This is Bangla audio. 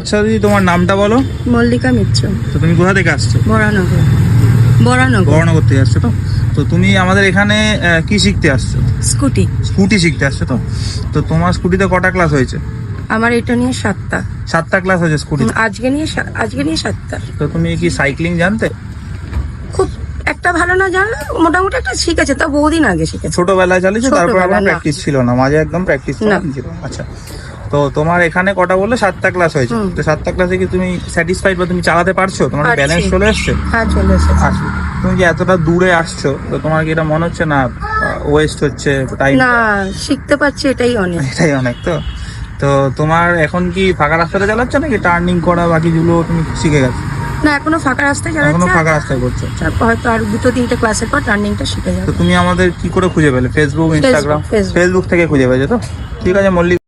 আচ্ছা দিদি, তোমার নামটা বলো। মল্লিকা মিত্র। তো তুমি কোথা থেকে আসছো? বরানগর। বরানগর থেকে আসছো। তো তুমি আমাদের এখানে কি শিখতে আসছো? স্কুটি। স্কুটি শিখতে আসছো। তো তোমার স্কুটিতে কটা ক্লাস হয়েছে? আমার এটা নিয়ে 7টা। 7টা ক্লাস হয়েছে স্কুটি। আজকে নিয়ে 7টা। তো তুমি কি সাইক্লিং জানতে? খুব একটা ভালো না জানলে মোটামুটি একটা শিখেছে, তা বহুদিন আগে শিখেছে। ছোটবেলায় চালিয়েছো, তারপর ছোটবেলায় আমার না। প্র্যাকটিস ছিল না, মাঝে একদম প্র্যাকটিস না। ছিল। আচ্ছা, তো তোমার এখানে কটা বললে? 7টা ক্লাস হয়েছে। তো 7টা ক্লাসে কি তুমি স্যাটিসফাইড বা তুমি চালাতে পারছো? তোমার পারছি। ব্যালেন্স চলে এসছে? হ্যাঁ, চলে এসেছে। আচ্ছা, তুমি যে এতটা দূরে আসছো, তো তোমার কি এটা মনে হচ্ছে না ওয়েস্ট হচ্ছে টাইম? না, শিখতে পারছি, এটাই অনেক। এটাই অনেক। তো তো তোমার এখন কি ফাঁকা রাস্তাটা চালাচ্ছ নাকি টার্নিং করা বাকিগুলো তুমি শিখে গেছো? না, এখনো ফাঁকা রাস্তায় এখনো চালাচ্ছে। ফাঁকা রাস্তায় করছো? তারপর হয়তো আর 2-3টে ক্লাসের পর টার্নিংটা শিখে তো যাবে। তুমি আমাদের কি করে খুঁজে পেলে? Facebook, Instagram? Facebook। ফেসবুক থেকে খুঁজে পেয়েছো। তো ঠিক আছে মল্লিক।